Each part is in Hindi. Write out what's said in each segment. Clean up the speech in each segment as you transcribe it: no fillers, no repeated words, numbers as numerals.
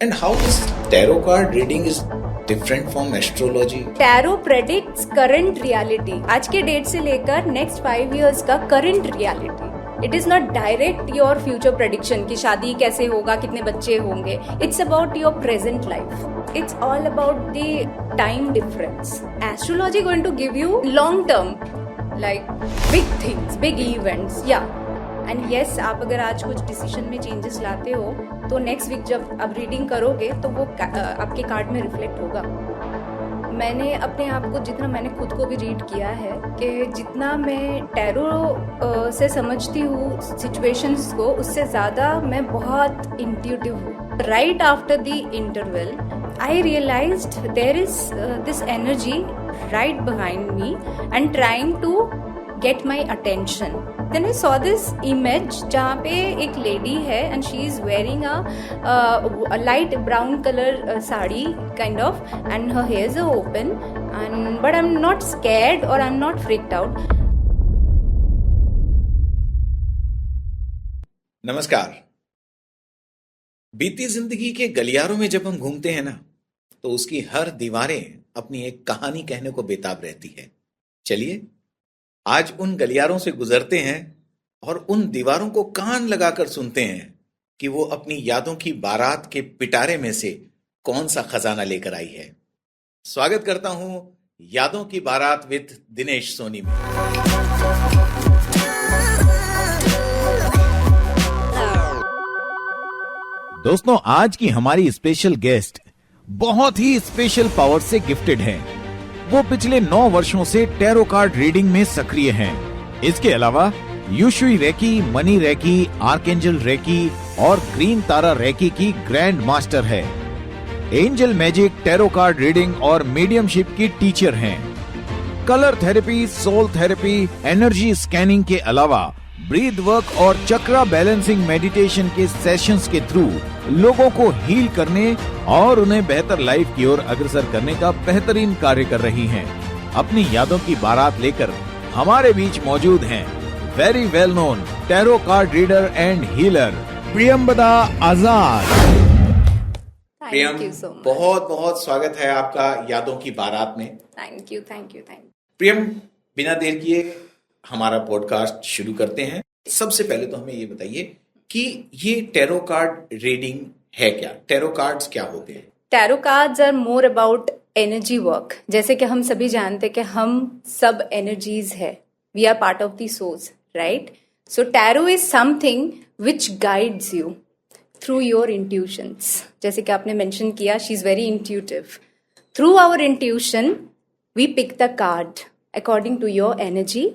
And how this tarot card reading is different from astrology? Tarot predicts current reality, आज के डेट से लेकर नेक्स्ट 5 इयर्स का current reality. It is not direct your future prediction कि शादी कैसे होगा, कितने बच्चे होंगे. It's about your present life. It's all about the time difference. Astrology going to give you long term like big things, big events. या एंड येस, आप अगर आज कुछ डिसीजन में चेंजेस लाते हो तो नेक्स्ट वीक जब आप रीडिंग करोगे तो वो आपके कार्ड में रिफ्लेक्ट होगा. मैंने अपने आप को जितना, मैंने खुद को भी रीड किया है कि जितना मैं टैरो से समझती हूँ सिचुएशंस को, उससे ज़्यादा मैं बहुत इंट्यूटिव हूँ. Right after the interval I realised there is this energy right behind me and trying to get my attention. Then I saw this image जहाँ पे एक lady है and she is wearing a light brown color sari kind of, and her hairs are open, and but I'm not scared or I'm not freaked out. नमस्कार. बीती जिंदगी के गलियारों में जब हम घूमते हैं ना, तो उसकी हर दीवारें अपनी एक कहानी कहने को बेताब रहती है. चलिए आज उन गलियारों से गुजरते हैं और उन दीवारों को कान लगाकर सुनते हैं कि वो अपनी यादों की बारात के पिटारे में से कौन सा खजाना लेकर आई है. स्वागत करता हूं यादों की बारात विद दिनेश सोनी में. दोस्तों, आज की हमारी स्पेशल गेस्ट बहुत ही स्पेशल पावर से गिफ्टेड हैं. वो पिछले 9 वर्षों से टैरो कार्ड रीडिंग में सक्रिय हैं. इसके अलावा Usui reiki, money reiki, archangel reiki और ग्रीन तारा रेकी की ग्रैंड मास्टर है. Angel magic, tarot card reading और मीडियमशिप की टीचर हैं. Colour therapy, soul therapy, energy scanning के अलावा ब्रीथ वर्क और चक्रा बैलेंसिंग मेडिटेशन के सेशंस के थ्रू लोगों को हील करने और उन्हें बेहतर लाइफ की ओर अग्रसर करने का बेहतरीन कार्य कर रही हैं. अपनी यादों की बारात लेकर हमारे बीच मौजूद हैं very well known tarot card reader and healer Priyambada Azad. Priyam, बहुत बहुत स्वागत है आपका यादों की बारात में. Thank you. प्रियम, बिना देर किए हमारा पॉडकास्ट शुरू करते हैं. सबसे पहले तो हमें ये बताइए कि ये टैरो कार्ड रीडिंग है क्या? टैरो कार्ड्स क्या होते हैं? Tarot cards are more about energy work. जैसे कि हम सभी जानते हैं कि हम सब एनर्जीज है. We are part of the source, right? So tarot is something which guides you through your intuitions. जैसे कि आपने मेंशन किया, she is very intuitive. Through our intuition we pick the card according to your energy.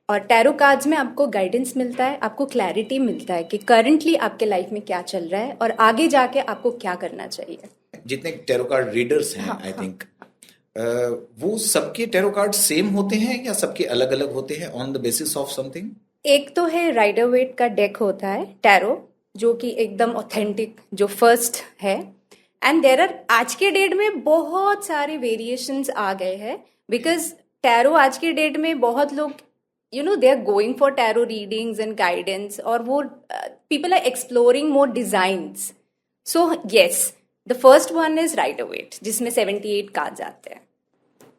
और टैरो कार्ड्स में आपको गाइडेंस मिलता है, आपको क्लैरिटी मिलता है कि करंटली आपके लाइफ में क्या चल रहा है और आगे जाके आपको क्या करना चाहिए. जितने टैरो कार्ड रीडर्स हैं, आई थिंक वो सबके टैरो कार्ड सेम होते हैं या सबके अलग अलग होते हैं on the basis of something? एक तो है राइडर वेट का डेक होता है टैरो, जो कि एकदम ऑथेंटिक, जो फर्स्ट है. एंड देयर आर, आज के डेट में बहुत सारे वेरिएशंस आ गए हैं. बिकॉज टैरो आज के डेट में बहुत लोग they are going for tarot readings and guidance, और वो people are exploring more designs. So yes, the first one is Rider-Waite, जिसमें 78 कार्ड्स आते हैं.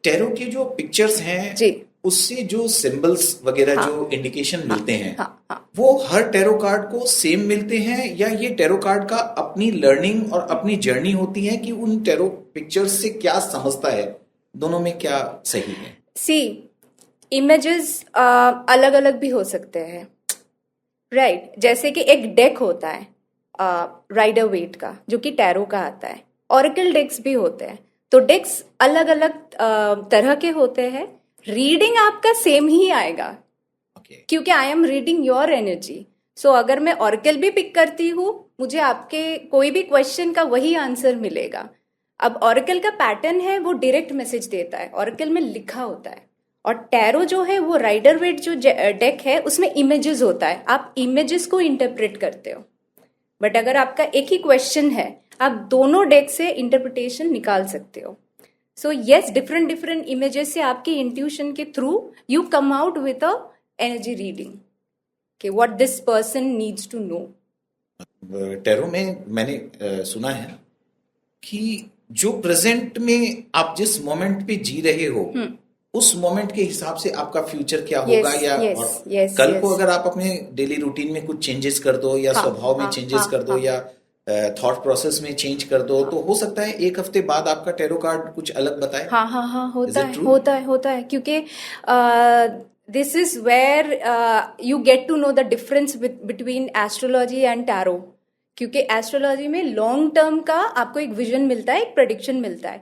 टैरो के जो पिक्चर्स हैं जी, उससे जो सिंबल्स वगैरह जो इंडिकेशन मिलते हैं, वो हर टैरो कार्ड को सेम मिलते हैं या ये टैरो कार्ड का अपनी लर्निंग और अपनी जर्नी होती है कि उन टैरो पिक्चर्स से क्या समझता है? दोनों में क्या सही है? इमेजेस अलग अलग भी हो सकते हैं, राइट? जैसे कि एक डेक होता है राइडर वेट का, जो कि टैरो का आता है. ऑरेकल डेक्स भी होते हैं. तो डेक्स अलग अलग तरह के होते हैं. रीडिंग आपका सेम ही आएगा, क्योंकि I am reading your energy. So अगर मैं ऑरेकल भी पिक करती हूँ, मुझे आपके कोई भी क्वेश्चन का वही आंसर मिलेगा. अब ऑरेकल का पैटर्न है, वो डायरेक्ट मैसेज देता है, ऑरेकल में लिखा होता है. और टैरो जो है, वो राइडर वेट जो डेक है, उसमें इमेजेस होता है. आप इमेजेस को इंटरप्रेट करते हो. बट अगर आपका एक ही क्वेश्चन है, आप दोनों डेक से इंटरप्रिटेशन निकाल सकते हो. So yes, different different images से आपके इंट्यूशन के through you come out with a energy reading कि what this person needs to know. Tarot में मैंने सुना है कि जो प्रेजेंट में आप जिस मोमेंट पे जी रहे हो उस मोमेंट के हिसाब से आपका फ्यूचर क्या होगा, Yes, या yes, और yes, कल को yes. अगर आप अपने डेली रूटीन में कुछ चेंजेस कर दो या हाँ, स्वभाव में हाँ, चेंजेस हाँ, कर दो हाँ. या थॉट प्रोसेस में चेंज कर दो, तो हो सकता है एक हफ्ते बाद आपका टैरो कार्ड कुछ अलग बताए. हाँ हाँ हाँ, Is होता it है true? होता है होता है, क्योंकि this is where you get to know the difference between astrology and tarot. क्योंकि एस्ट्रोलॉजी में लॉन्ग टर्म का आपको एक विजन मिलता है, एक प्रेडिक्शन मिलता है.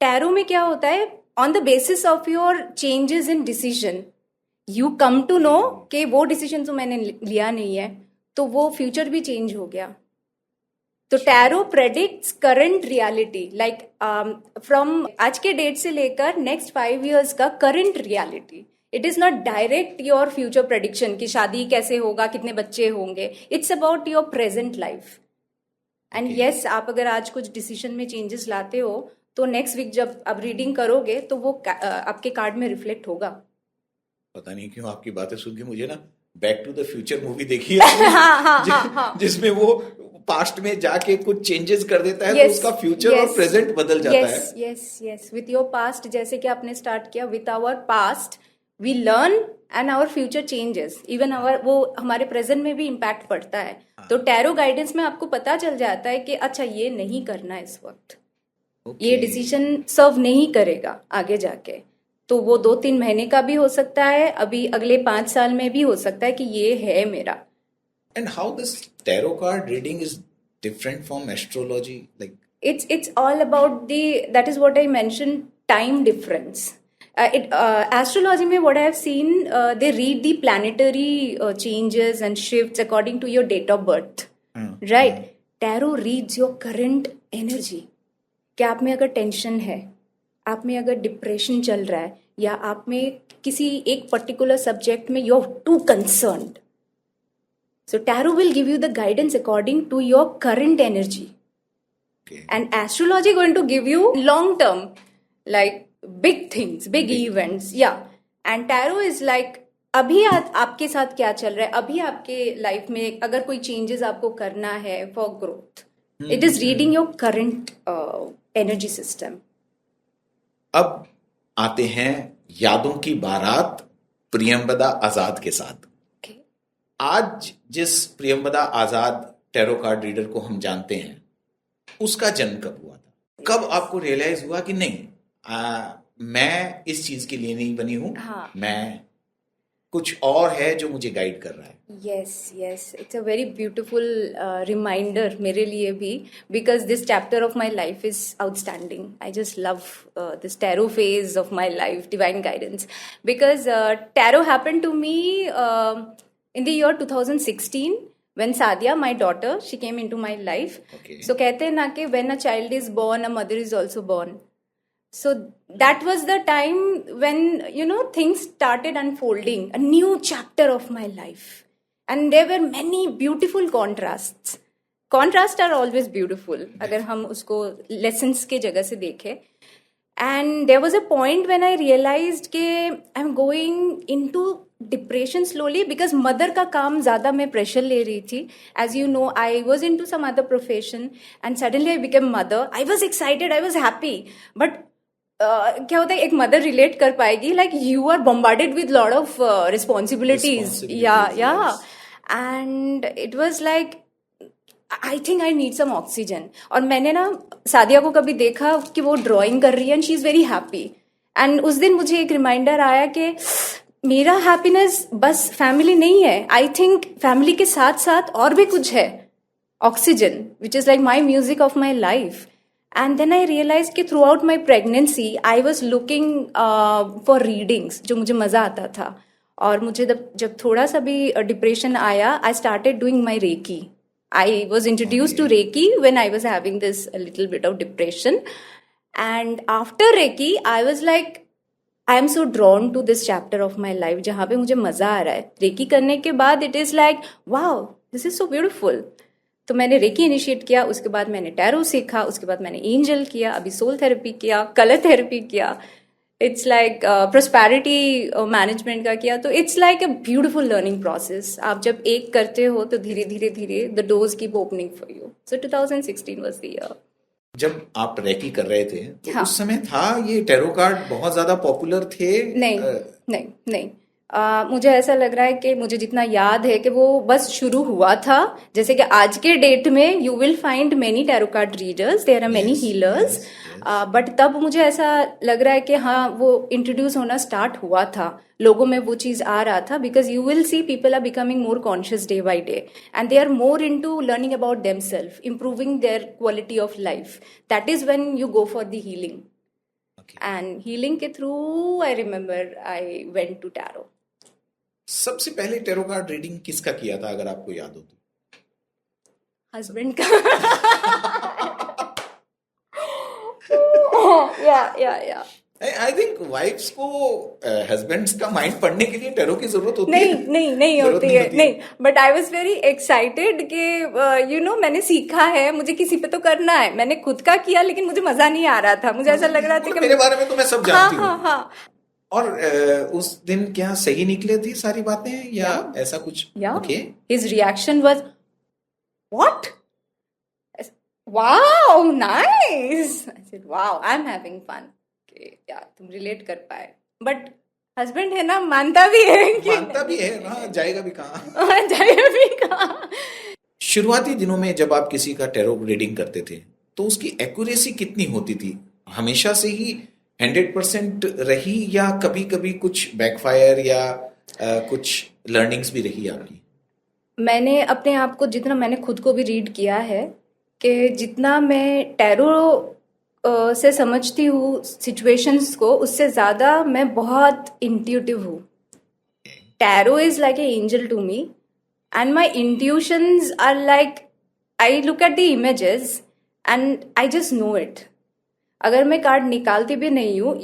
टैरो में क्या होता है, on the basis of your changes in decision you come to know कि वो डिसीजन तो मैंने लिया नहीं है, तो वो फ्यूचर भी चेंज हो गया. तो tarot predicts current reality, like from आज के डेट से लेकर नेक्स्ट 5 years का current reality. It is not direct your future prediction कि शादी कैसे होगा, कितने बच्चे होंगे. It's about your present life. And yes, आप अगर आज कुछ डिसीजन में चेंजेस लाते हो तो नेक्स्ट वीक जब आप रीडिंग करोगे तो वो आपके कार्ड में रिफ्लेक्ट होगा. पता नहीं क्यों आपकी बातें सुन के मुझे ना back to the future movie देखी है जिसमें वो पास्ट में जाके कुछ चेंजेस कर देता है, तो उसका फ्यूचर और प्रेजेंट बदल जाता है. Yes yes, with your past, जैसे कि आपने स्टार्ट किया, with our past we learn and our future changes. Even our वो हमारे प्रेजेंट में भी इम्पैक्ट पड़ता है. तो टैरो गाइडेंस में आपको पता चल जाता है कि अच्छा ये नहीं करना इस वक्त, ये डिसीजन सर्व नहीं करेगा आगे जाके. तो वो 2-3 महीने का भी हो सकता है, अभी अगले 5 साल में भी हो सकता है कि ये है मेरा. And how this tarot card reading is different from astrology? Like It's all about that is what I mentioned, time difference. Astrology में what I have seen, they read the planetary changes and shifts according to your date of birth, right? Tarot reads your current energy. कि आप में अगर टेंशन है, आप में अगर डिप्रेशन चल रहा है, या आप में किसी एक पर्टिकुलर सब्जेक्ट में you are too concerned. So tarot will give you the guidance according to your current energy. Okay. And astrology going to give you long term, like big things, big events. Yeah. And tarot is like अभी आपके साथ क्या चल रहा है, अभी आपके लाइफ में अगर कोई चेंजेस आपको करना है for growth. It is reading your current energy system. अब आते हैं यादों की बारात प्रियंवदा आजाद के साथ. आज जिस प्रियंवदा आजाद टैरो कार्ड रीडर को हम जानते हैं, उसका जन्म कब हुआ था? कब आपको रियलाइज हुआ कि नहीं, मैं इस चीज के लिए नहीं बनी हूं, मैं कुछ और है जो मुझे गाइड कर रहा है? Yes yes, it's a very beautiful reminder मेरे लिए भी, because this chapter of my life is outstanding. I just love this tarot phase of my life, divine guidance, because tarot happened to me in the year 2016 when Sadia, my daughter, she came into my life. Okay. So कहते हैं ना कि when a child is born, a mother is also born. So that was the time when, you know, things started unfolding, a new chapter of my life. And there were many beautiful contrasts. Contrasts are always beautiful, अगर हम उसको lessons के जगह से देखें. And there was a point when I realized कि I'm going into depression slowly, because mother का काम ज़्यादा मैं प्रेशर ले रही थी. As you know, I was into some other profession and suddenly I become mother. I was excited, I was happy, but क्या होता है, एक मदर रिलेट कर पाएगी, like you are bombarded with lot of responsibilities. या and it was like I think I need some oxygen. और मैंने ना सादिया को कभी देखा कि वो ड्राइंग कर रही है and she is very happy. And उस दिन मुझे एक रिमाइंडर आया कि मेरा हैप्पीनेस बस फैमिली नहीं है. आई थिंक फैमिली के साथ साथ और भी कुछ है, oxygen, which is like my music of my life. And then I realise कि throughout my pregnancy I was looking for readings, जो मुझे मज़ा आता था. और मुझे जब थोड़ा सा भी डिप्रेशन आया, I started doing my reiki. I was introduced to Reiki when I was having this a little bit of depression. And after Reiki, I was like, I am so drawn to this chapter of my life जहाँ पे मुझे मज़ा आ रहा है. Reiki करने के बाद it is like, wow, this is so beautiful. तो मैंने Reiki इनिशिएट किया, उसके बाद मैंने टैरो सीखा, उसके बाद मैंने एंजल किया, अभी सोल थेरेपी किया, कलर थेरेपी किया. इट्स लाइक प्रोस्पैरिटी मैनेजमेंट का किया. तो it's like a beautiful learning process. आप जब एक करते हो तो धीरे धीरे धीरे the doors keep opening for you. So 2016 was the year. जब आप रैकी कर रहे थे तो हाँ। उस समय था ये टैरो कार्ड बहुत ज्यादा पॉपुलर थे? नहीं नहीं नहीं। मुझे ऐसा लग रहा है कि मुझे जितना याद है कि वो बस शुरू हुआ था। जैसे कि आज के डेट में you will find many tarot card readers, there are many healers, but तब मुझे ऐसा लग रहा है कि हाँ वो इंट्रोड्यूस होना स्टार्ट हुआ था, लोगों में वो चीज़ आ रहा था, because you will see people are becoming more conscious day by day and they are more into learning about themselves, improving their quality of life. That is when you go for the healing. And healing के through I remember I went to tarot. सबसे पहले टैरो कार्ड रीडिंग किसका किया था, अगर आपको याद हो तो? हस्बैंड का. या आई थिंक वाइफ्स को हस्बैंड्स का माइंड पढ़ने के लिए टैरो की जरूरत होती नहीं है? नहीं जरूरत होती है, नहीं. But I was very excited कि यू नो मैंने सीखा है, मुझे किसी पे तो करना है. मैंने खुद का किया लेकिन मुझे मजा नहीं आ रहा था. मुझे ऐसा लग रहा था कि मेरे बारे में तो मैं सब हाँ जानती हाँ हूँ. हाँ. और उस दिन क्या सही निकले थी सारी बातें या ऐसा कुछ? Yeah. Okay. His reaction was, "What? Wow, nice." I said, "Wow, I'm having fun." Okay, yeah, तुम रिलेट कर पाए. बट हस्बैंड है ना, मानता भी है कि मानता भी है ना, जाएगा भी कहाँ. जाएगा भी कहाँ. शुरुआती दिनों में जब आप किसी का टैरो रीडिंग करते थे तो उसकी एक्यूरेसी कितनी होती थी? हमेशा से ही 100% रही या कभी कभी कुछ बैकफायर या कुछ लर्निंग्स भी रही आपकी? मैंने अपने आप को, जितना मैंने खुद को भी रीड किया है, कि जितना मैं टैरो से समझती हूँ सिचुएशंस को, उससे ज़्यादा मैं बहुत इंट्यूटिव हूँ. Tarot is like a angel to me and my intuitions are like, I look at the images and I just know it. अगर मैं कार्ड निकालती भी नहीं हूँ,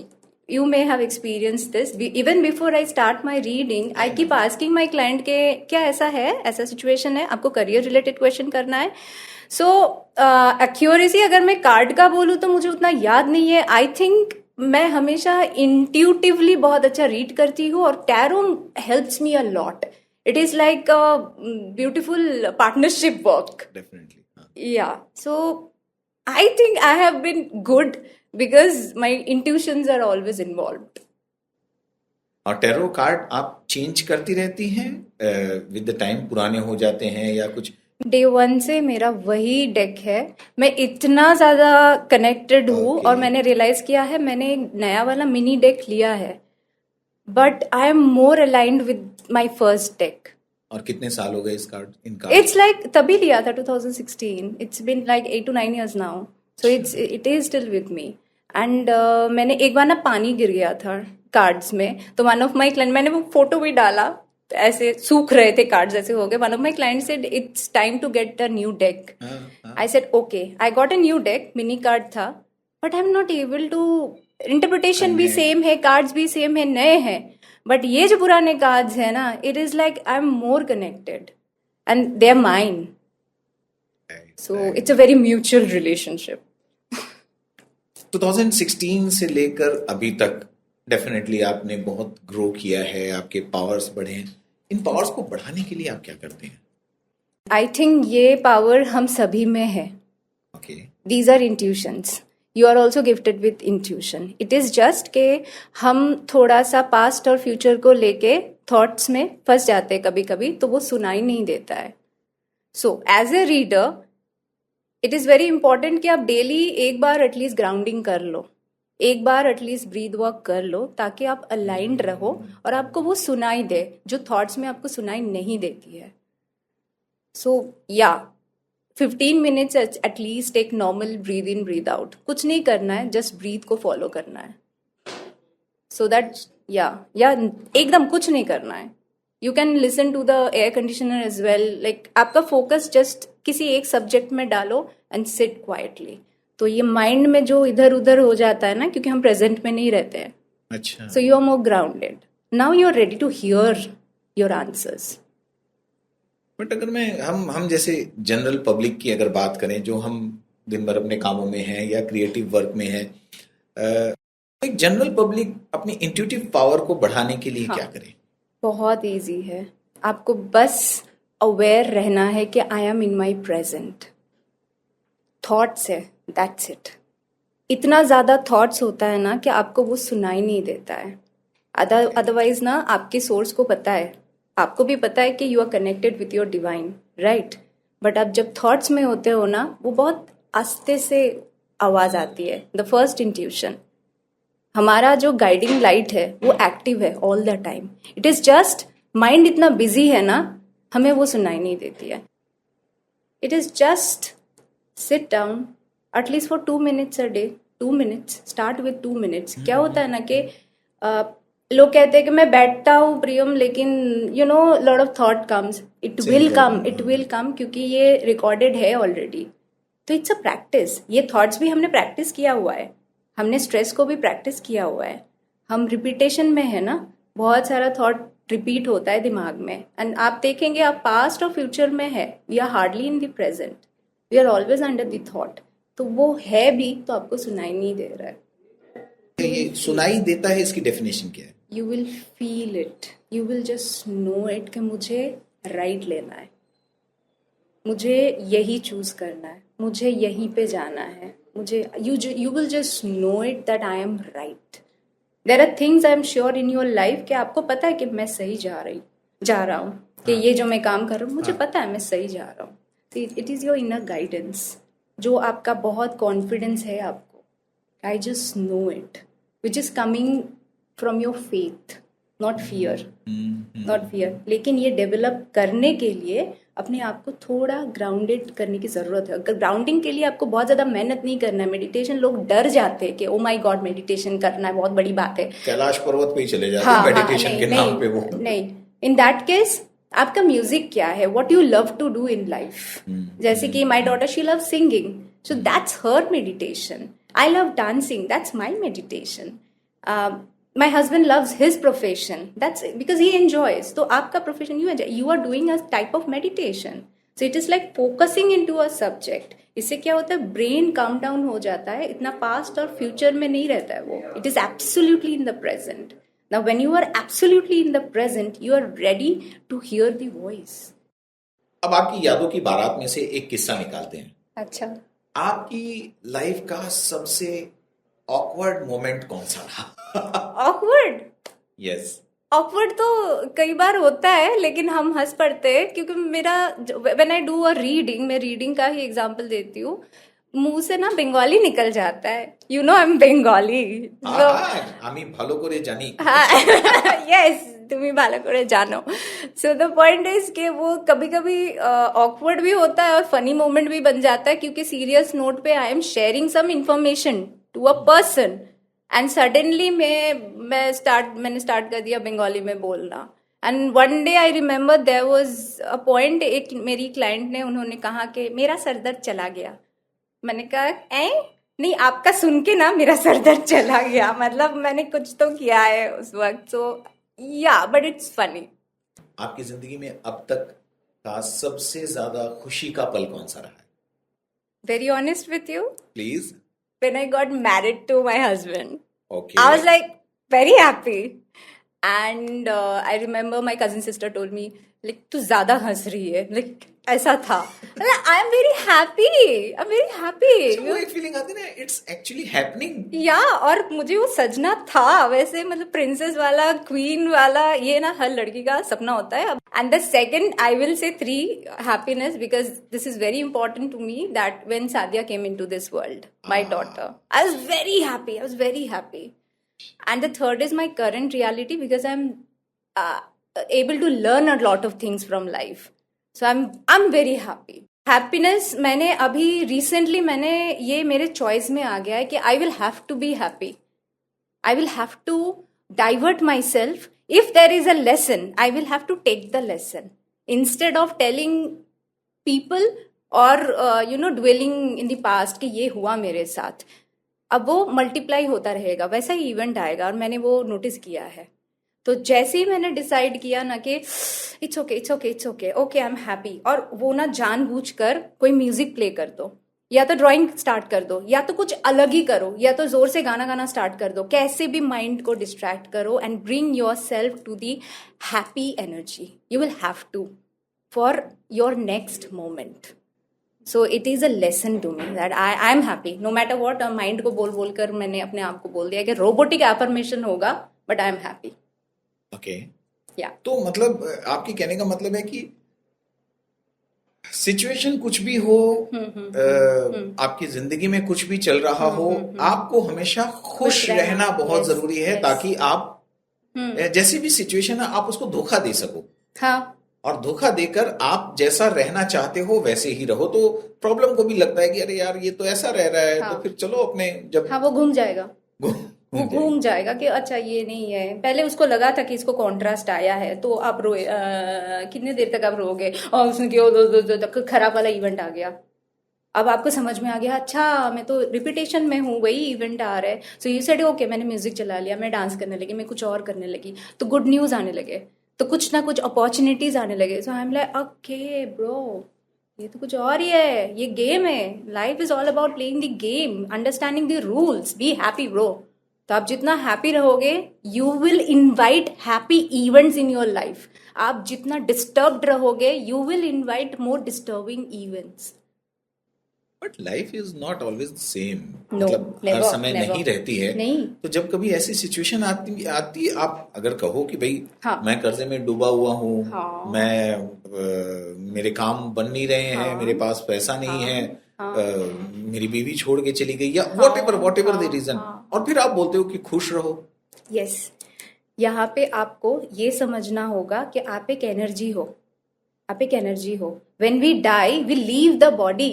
you may have experienced this, even before I start my reading I keep asking my client के क्या ऐसा है, ऐसा सिचुएशन है, आपको करियर रिलेटेड क्वेश्चन करना है. सो एक्यूरेसी अगर मैं कार्ड का बोलूँ तो मुझे उतना याद नहीं है. आई थिंक मैं हमेशा इंट्यूटिवली बहुत अच्छा रीड करती हूँ और tarot helps me a lot. It is like a beautiful partnership work. Definitely. या, सो I think I have been good because my intuitions are always involved. और टैरो कार्ड आप चेंज करती रहती हैं विद द टाइम? पुराने हो जाते हैं या कुछ? डे 1 से मेरा वही डेक है. मैं इतना ज़्यादा कनेक्टेड हूँ और मैंने रियलाइज किया है, मैंने एक नया वाला मिनी डेक लिया है, but I am more aligned with my first deck. और कितने साल हो गए इस card, in card? It's like तभी लिया था 2016. It's been like 8 to 9 years now. So it is still with me. And मैंने एक बार ना पानी गिर गया था कार्ड्स में, तो वन ऑफ माई क्लाइंट, मैंने वो फोटो भी डाला, ऐसे सूख रहे थे कार्ड्स, ऐसे हो गए. One of my client said it's time to get a new deck. I said okay, I got a new deck, mini card था, but I am not able to. Interpretation भी सेम है, कार्ड्स भी सेम है, नए हैं, बट ये जो पुराने कार्ड्स है ना, it is like I am more connected and they are mine. So it's a very mutual relationship. 2016 से लेकर अभी तक डेफिनेटली आपने बहुत ग्रो किया है, आपके पावर्स बढ़े हैं. इन पावर्स को बढ़ाने के लिए आप क्या करते हैं? आई थिंक ये पावर हम सभी में है. Okay. These are intuitions. You are also gifted with intuition. It is just के हम थोड़ा सा पास्ट और फ्यूचर को लेके थॉट्स में फंस जाते हैं कभी कभी, तो वो सुनाई नहीं देता है. So as a reader it is very important कि आप डेली एक बार एटलीस्ट ग्राउंडिंग कर लो, एक बार एटलीस्ट ब्रीद वर्क कर लो, ताकि आप अलाइंड रहो और आपको वो सुनाई दे जो थॉट्स में आपको सुनाई नहीं देती है. सो या 15 minutes एटलीस्ट एक normal breathe in breathe out, कुछ नहीं करना है, जस्ट ब्रीथ को फॉलो करना है. सो दैट या एकदम कुछ नहीं करना है. You can listen to the air conditioner as well. Like आपका फोकस जस्ट किसी एक सब्जेक्ट में डालो एंड सिट क्वाइटली. तो ये माइंड में जो इधर उधर हो जाता है ना, क्योंकि हम प्रेजेंट में नहीं रहते हैं. अच्छा. So you are more grounded. Now you are ready to hear your answers. But अगर हम जैसे जनरल पब्लिक की अगर बात करें, जो हम दिन भर अपने कामों में हैं या क्रिएटिव वर्क में हैं, एक जनरल पब्लिक अपनी इंट्यूटिव पावर को बढ़ाने के लिए क्या करे? बहुत इजी है. आपको बस अवेयर रहना है कि I am in my present. Thoughts है, दैट्स इट। इतना ज़्यादा थॉट्स होता है ना कि आपको वो सुनाई नहीं देता है। अदरवाइज ना आपके सोर्स को पता है, आपको भी पता है कि you are connected with your divine, right. But आप जब थॉट्स में होते हो ना, वो बहुत आस्ते से आवाज़ आती है, द फर्स्ट इंट्यूशन। हमारा जो गाइडिंग लाइट है वो एक्टिव है all the time. It is just mind इतना बिजी है ना, हमें वो सुनाई नहीं देती है। It is just sit down at least for 2 minutes a day. 2 minutes, start with 2 minutes। क्या होता है ना कि लोग कहते हैं कि मैं बैठता हूँ प्रियम, लेकिन you know lot of thought comes. It will come क्योंकि ये रिकॉर्डेड है ऑलरेडी। तो इट्स अ प्रैक्टिस। ये थॉट्स भी हमने प्रैक्टिस किया हुआ है, हमने स्ट्रेस को भी प्रैक्टिस किया हुआ है। हम रिपीटेशन में है ना, बहुत सारा थॉट रिपीट होता है दिमाग में। एंड आप देखेंगे, आप पास्ट और फ्यूचर में है, we are hardly in the present, we are always under the thought. तो वो है भी, तो आपको सुनाई नहीं दे रहा है। ये सुनाई देता है, इसकी डेफिनेशन क्या है? You will feel it, you will just know it कि मुझे राइट लेना है, मुझे यही चूज करना है, मुझे यहीं पे जाना है, मुझे you will just know it that I am right. There are things I am sure in your life कि आपको पता है कि मैं सही जा रहा हूँ, कि ये जो मैं काम कर रहा हूँ मुझे पता है मैं सही जा रहा हूँ। It is your inner guidance, जो आपका बहुत कॉन्फिडेंस है आपको। I just know it, which is coming from your faith, not fear. लेकिन ये डेवलप करने के लिए अपने आप को थोड़ा ग्राउंडेड करने की जरूरत है। ग्राउंडिंग के लिए आपको बहुत ज्यादा मेहनत नहीं करना है। मेडिटेशन, लोग डर जाते हैं कि ओ माय गॉड मेडिटेशन करना है, बहुत बड़ी बात है, कैलाश पर्वत पे ही चले जाते हैं मेडिटेशन के नाम पे वो। नहीं, इन दैट केस आपका म्यूजिक क्या है, what you love to do in life. जैसे कि my daughter, she love singing, so that's her meditation. I love dancing, that's my meditation. my husband loves his profession, that's because he enjoys, so आपका profession you enjoy, you are doing a type of meditation, so it is like focusing into a subject। इससे क्या होता है, ब्रेन काम डाउन हो जाता है, इतना पास्ट और फ्यूचर में नहीं रहता है वो। It is absolutely in the present. Now when you are absolutely in the present, you are ready to hear the voice. अब आपकी यादों की बारात में से एक किस्सा निकालते हैं। अच्छा, आपकी लाइफ का सबसे ऑकवर्ड मोमेंट कौन सा रहा? ऑकवर्ड? यस। ऑकवर्ड तो कई बार होता है, लेकिन हम हंस पड़ते हैं क्योंकि मेरा when I do a reading, मैं रीडिंग का ही एग्जांपल देती हूँ, मुंह से ना बंगाली निकल जाता है। You know I am Bengali. আমি ভালো করে জানি। यस, तुम्हें भालो करे जानो। सो द पॉइंट इज कि वो कभी कभी ऑकवर्ड भी होता है और फनी मोमेंट भी बन जाता है, क्योंकि सीरियस नोट पे I am sharing some information to a person and suddenly मैंने स्टार्ट कर दिया बंगाली में बोलना। And one day I remember there was a point, एक मेरी क्लाइंट ने, उन्होंने कहा कि मेरा सर दर्द चला गया। मैंने कहा नहीं, आपका सुन के ना मेरा सर दर्द चला गया, मतलब मैंने कुछ तो किया है उस वक्त। सो या बट इट्स फनी। आपकी जिंदगी में अब तक का सबसे ज्यादा खुशी का पल कौन सा रहा है? Very honest with you, please. when I got married to my husband, Okay. I was like very happy, and I remember my cousin sister told me like तू ज्यादा हंस रही है, like ऐसा था। I am very happy, I'm very happy। So वो एक फीलिंग आती है ना, इट्स एक्चुअली हैपनिंग। या और मुझे वो सजना था वैसे, मतलब प्रिंसेस वाला, क्वीन वाला, ये ना हर लड़की का सपना होता है। And the second, I will say 3 happiness, because this is very important to me, that when Sadia came into this world, my daughter, I was very happy, I was very happy. And the third is my current reality, because I am able to learn a lot of things from life, so I'm very happy। Happiness मैंने अभी रिसेंटली, मैंने ये मेरे चॉइस में आ गया है कि I will have to be happy, I will have to divert myself. If there is a lesson, I will have to take the lesson instead of telling people और you know dwelling in the past कि ये हुआ मेरे साथ। अब वो मल्टीप्लाई होता रहेगा, वैसा ही इवेंट आएगा, और मैंने वो नोटिस किया है। तो जैसे ही मैंने डिसाइड किया ना कि it's okay, okay I am happy, और वो ना जानबूझकर कोई म्यूजिक प्ले कर दो, या तो ड्राइंग स्टार्ट कर दो, या तो कुछ अलग ही करो, या तो जोर से गाना गाना स्टार्ट कर दो, कैसे भी माइंड को डिस्ट्रैक्ट करो and bring your self to the happy energy. You will have to for your next moment. So it is a lesson to me that I am happy no matter what. Mind को बोल बोल कर मैंने अपने आप को बोल दिया कि रोबोटिक एफर्मेशन होगा but I am happy. Okay. या तो मतलब आपके कहने का मतलब है कि सिचुएशन कुछ भी हो, आपकी जिंदगी में कुछ भी चल रहा हो, आपको हमेशा खुश रहना बहुत जरूरी है, ताकि आप जैसी भी सिचुएशन है आप उसको धोखा दे सको। हाँ। और धोखा देकर आप जैसा रहना चाहते हो वैसे ही रहो, तो प्रॉब्लम को भी लगता है कि अरे यार ये तो ऐसा रह रहा है, हाँ। तो फिर चलो अपने जब हाँ वो घूम जाएगा, वो घूम घूम जाएगा कि अच्छा ये नहीं है। पहले उसको लगा था कि इसको कॉन्ट्रास्ट आया है तो आप रोए, कितने देर तक आप रोगे और उसने क्यों खराब वाला इवेंट आ गया। अब आपको समझ में आ गया अच्छा मैं तो रिपीटेशन में हूँ, वही इवेंट आ रहा है। सो यू सेड ओके, मैंने म्यूजिक चला लिया, मैं डांस करने लगी, मैं कुछ और करने लगी, तो गुड न्यूज आने लगे, तो कुछ ना कुछ अपॉर्चुनिटीज आने लगे। So I am like okay bro, ये तो कुछ और ही है, ये गेम है। Life is all about playing the game, understanding the rules, be happy bro. तो आप जितना हैप्पी रहोगे you will invite happy events in your life. आप जितना डिस्टर्ब्ड रहोगे you will invite more disturbing events. But life is not always the same, No, मतलब हर never, समय never. नहीं रहती है। नहीं। तो जब कभी ऐसी सिचुएशन आती आप अगर कहो कि भाई हाँ। मैं कर्जे में डूबा हुआ हूँ, हाँ। मेरे काम बन नहीं रहे हैं, हाँ। मेरे पास पैसा नहीं हाँ। है, हाँ। मेरी बीवी छोड़ के चली गई, या हाँ। वॉट एवर द हाँ। रीजन, हाँ। और फिर आप बोलते हो कि खुश रहो। यस, यहाँ पे आपको ये समझना होगा कि आप एक एनर्जी हो, आप एक एनर्जी हो। When we die we leave the body,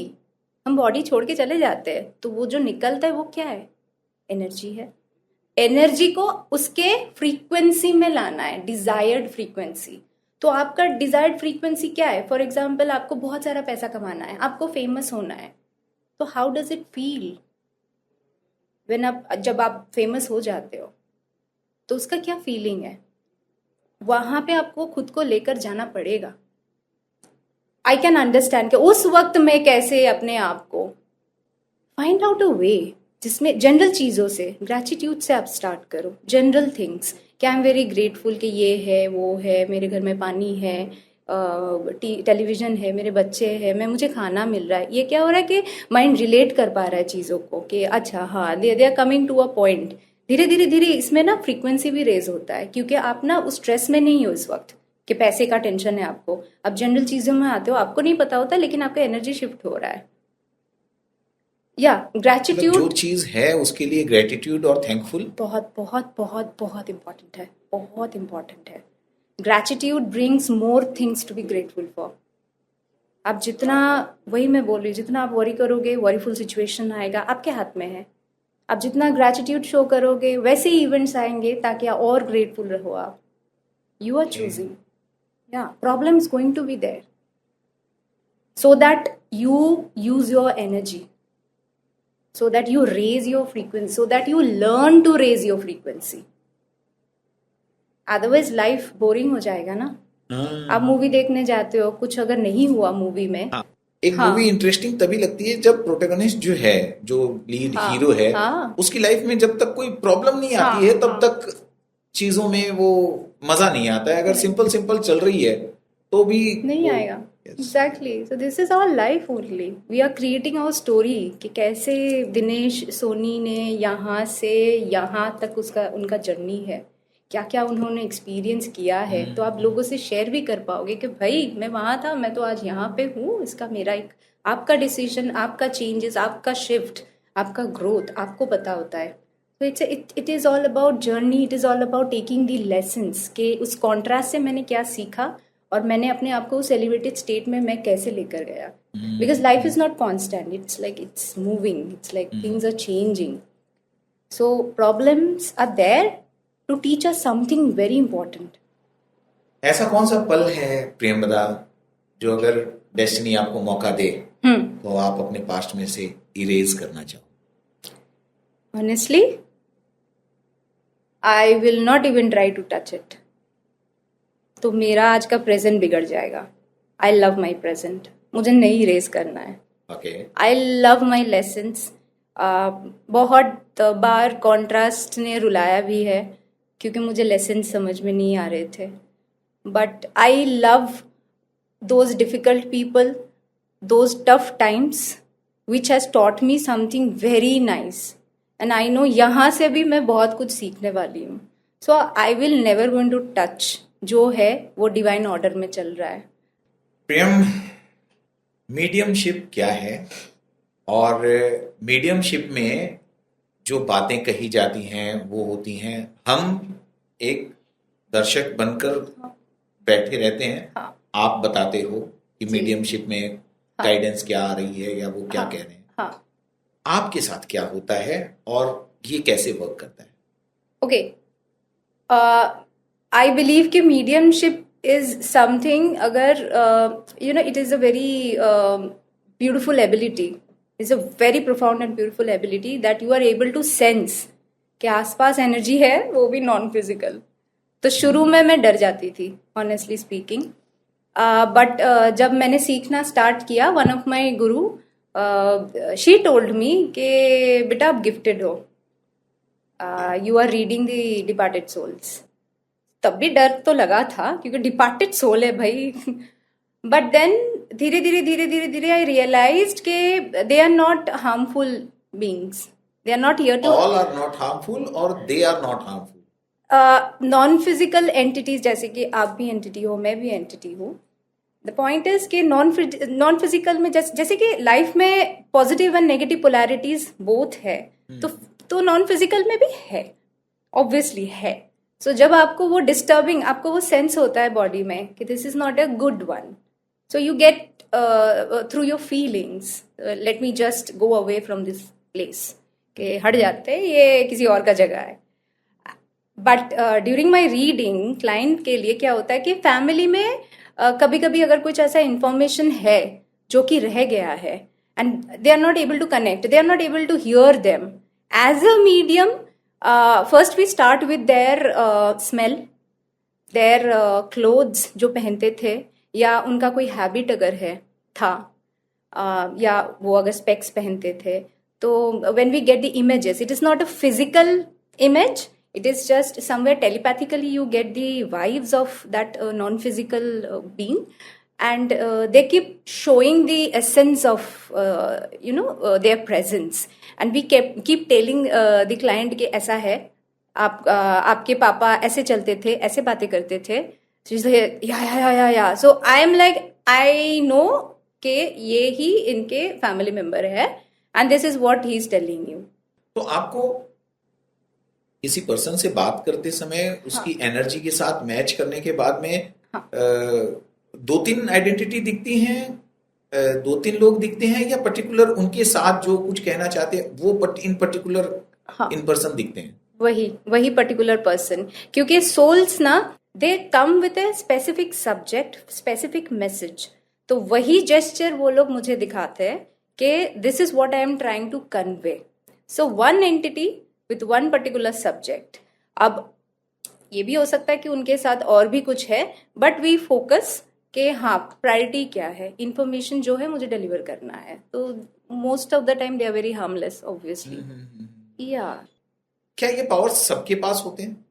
हम बॉडी छोड़ के चले जाते हैं, तो वो जो निकलता है वो क्या है? एनर्जी है। एनर्जी को उसके फ्रीक्वेंसी में लाना है, डिजायर्ड फ्रीक्वेंसी। तो आपका डिजायर्ड फ्रीक्वेंसी क्या है? फॉर एग्जाम्पल आपको बहुत सारा पैसा कमाना है, आपको फेमस होना है, तो how does it feel when आप, जब आप फेमस हो जाते हो तो उसका क्या फीलिंग है? वहां पे आपको खुद को लेकर जाना पड़ेगा। आई कैन अंडरस्टैंड कि उस वक्त में कैसे अपने आप को फाइंड आउट अ वे जिसमें जनरल चीज़ों से, ग्रैटिट्यूड से आप स्टार्ट करो। जनरल थिंग्स कि आई एम वेरी ग्रेटफुल कि ये है, वो है, मेरे घर में पानी है, टेलीविज़न है, मेरे बच्चे हैं, मैं, मुझे खाना मिल रहा है। ये क्या हो रहा है कि माइंड रिलेट कर पा रहा है चीज़ों को कि अच्छा हाँ they are coming to a point. धीरे धीरे धीरे इसमें ना फ्रीक्वेंसी भी रेज होता है, क्योंकि आप ना उस स्ट्रेस में नहीं हो इस वक्त कि पैसे का टेंशन है आपको। अब जनरल चीज़ों में आते हो, आपको नहीं पता होता, लेकिन आपका एनर्जी शिफ्ट हो रहा है। या ग्रैटिट्यूड, जो चीज है उसके लिए ग्रेटिट्यूड और थैंकफुल बहुत बहुत बहुत बहुत इंपॉर्टेंट है, बहुत इंपॉर्टेंट है। Gratitude brings more things to be grateful for. आप जितना, वही मैं बोल रही हूँ, जितना आप वरी करोगे वरीफुल सिचुएशन आएगा, आपके हाथ में है। आप जितना ग्रैटिट्यूड शो करोगे वैसे ही इवेंट्स आएंगे, ताकि और ग्रेटफुल रहो आप। यू आर चूजिंग, या problem is going to be there, so that you use your energy, so that you raise your frequency, so that you learn to raise your frequency. Otherwise life boring हो जाएगा ना। आप मूवी देखने जाते हो, कुछ अगर नहीं हुआ मूवी में, एक मूवी इंटरेस्टिंग तभी लगती है जब प्रोटैगनिस्ट जो है, जो लीड हीरो है, उसकी लाइफ में जब तक कोई प्रॉब्लम नहीं आती है तब तक चीजों में वो मजा नहीं आता है। अगर सिंपल सिंपल चल रही है तो भी नहीं आएगा। Exactly. So this is our life only. We are creating our story कि कैसे दिनेश सोनी ने यहाँ से यहाँ तक उसका उनका जर्नी है, क्या क्या उन्होंने एक्सपीरियंस किया है। तो आप लोगों से शेयर भी कर पाओगे कि भाई मैं वहाँ था, मैं तो आज यहाँ पे हूँ। इसका मेरा एक, आपका डिसीजन, आपका चेंजेस, आपका शिफ्ट, आपका ग्रोथ आपको पता होता है। तो it is all about journey, it is all about taking the lessons के उस कॉन्ट्रास्ट से मैंने क्या सीखा और मैंने अपने आप को उस एलिवेटेड स्टेट में मैं कैसे लेकर गया। Because life is not constant, it's like it's moving, it's like things are changing. So problems are there to teach us something very important. ऐसा कौन सा पल है प्रियंवदा जो अगर डेस्टिनी आपको मौका दे तो आप अपने पास्ट में से इरेज करना चाहो? Honestly I will not even try to touch it. तो मेरा आज का प्रेजेंट बिगड़ जाएगा। आई लव माई प्रेजेंट, मुझे नहीं इरेज करना है। I love my lessons. बहुत बार कॉन्ट्रास्ट ने रुलाया भी है क्योंकि मुझे लेसन्स समझ में नहीं आ रहे थे, but I love those difficult people those tough times which has taught me something very nice. And I know यहाँ से भी मैं बहुत कुछ सीखने वाली हूँ. So I will never going to touch जो है वो डिवाइन ऑर्डर में चल रहा है. प्रियम, मीडियमशिप क्या है और मीडियमशिप में जो बातें कही जाती हैं वो होती हैं, हम एक दर्शक बनकर बैठे रहते हैं. हाँ. आप बताते हो कि मीडियमशिप में गाइडेंस क्या आ रही है या वो क्या कह रहे हैं. हाँ. आपके साथ क्या होता है और ये कैसे वर्क करता है? ओके, आई बिलीव कि मीडियमशिप इज समथिंग, अगर you know, it is a very beautiful ability, is a very profound and beautiful ability that you are able to sense कि आसपास एनर्जी है, वो भी नॉन फिजिकल. तो शुरू में मैं डर जाती थी, ऑनेस्टली स्पीकिंग, बट जब मैंने सीखना स्टार्ट किया, one of my Guru she told मी कि बेटा आप गिफ्टेड हो, you are reading the departed souls. तब भी डर तो लगा था क्योंकि डिपार्टेड सोल है भाई. बट देन धीरे धीरे आई रियलाइज्ड कि they are not harmful beings, they are not here to, all are not harmful और they are not harmful. Non physical entities, जैसे कि आप भी एंटिटी हो, मैं भी एंटिटी हूँ. द पॉइंट इज कि नॉन फिजिकल में जैसे कि लाइफ में positive and negative polarities both है, तो नॉन फिजिकल में भी है, ऑब्वियसली है. सो जब आपको वो डिस्टर्बिंग, आपको वो सेंस होता है बॉडी में कि this is not a good one, so you get through your feelings, let me just go away from this place, कि हट जाते हैं, ये किसी और का जगह है. But during my reading client के लिए क्या होता है कि फैमिली में कभी कभी अगर कुछ ऐसा इंफॉर्मेशन है जो कि रह गया है and they are not able to connect, they are not able to hear them. As a medium, first we start with their smell, their clothes जो पहनते थे, या उनका कोई हैबिट अगर है था, या वो अगर स्पेक्स पहनते थे, तो when we get the images, it is not a physical image, it is just somewhere telepathically you get the vibes of that non-physical being, and they keep showing the essence of their presence, and we keep telling the client कि ऐसा है, आपके पापा ऐसे चलते थे, ऐसे बातें करते थे. या so I am like, I know कि ये ही इनके फैमिली मेंबर है, and this is what he is telling you. तो आपको किसी पर्सन से बात करते समय उसकी एनर्जी के साथ मैच करने के बाद में दो तीन आइडेंटिटी दिखती हैं, दो तीन लोग दिखते हैं, या पर्टिकुलर उनके साथ जो कुछ कहना चाहते हैं वो इन पर्टिकुलर इन पर्सन दिखते हैं? वही पर्टिकुलर पर्सन, क्योंकि सोल्स ना, they come with a specific subject, specific message. तो वही जेस्चर वो लोग मुझे दिखाते हैं कि this is what I am trying to convey. So one entity with one particular subject. अब ये भी हो सकता है कि उनके साथ और भी कुछ है, बट वी फोकस कि हाँ, प्रायोरिटी क्या है, इंफॉर्मेशन जो है मुझे डिलीवर करना है. तो most of the time they are very harmless, obviously. या क्या ये पावर्स सबके पास होते हैं?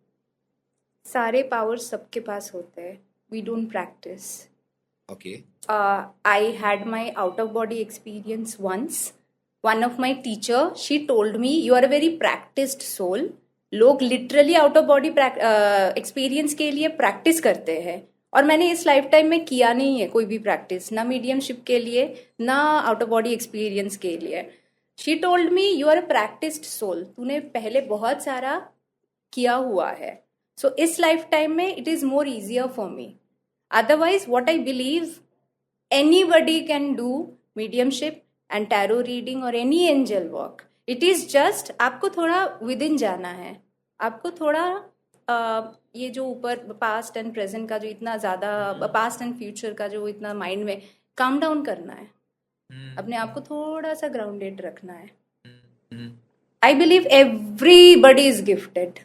सारे पावर्स सबके पास होते हैं. We don't practice. Okay. I had my out of body experience once. One of my teacher, she told me, you are a very practiced soul. लोग literally out of body experience के लिए प्रैक्टिस करते हैं, और मैंने इस लाइफ टाइम में किया नहीं है कोई भी प्रैक्टिस, ना मीडियमशिप के लिए, ना आउट ऑफ बॉडी एक्सपीरियंस के लिए. She told me, you are a practised soul, तूने पहले बहुत सारा किया हुआ है, सो इस लाइफ टाइम में it is more easier for me. Otherwise what I believe, anybody can do mediumship and tarot reading or any angel walk. It is just आपको थोड़ा within जाना है, आपको थोड़ा ये जो ऊपर पास्ट एंड प्रेजेंट का जो इतना ज़्यादा, पास्ट एंड फ्यूचर का जो इतना माइंड में काम डाउन करना है, अपने आप को थोड़ा सा ग्राउंडेड रखना है. I believe everybody is gifted,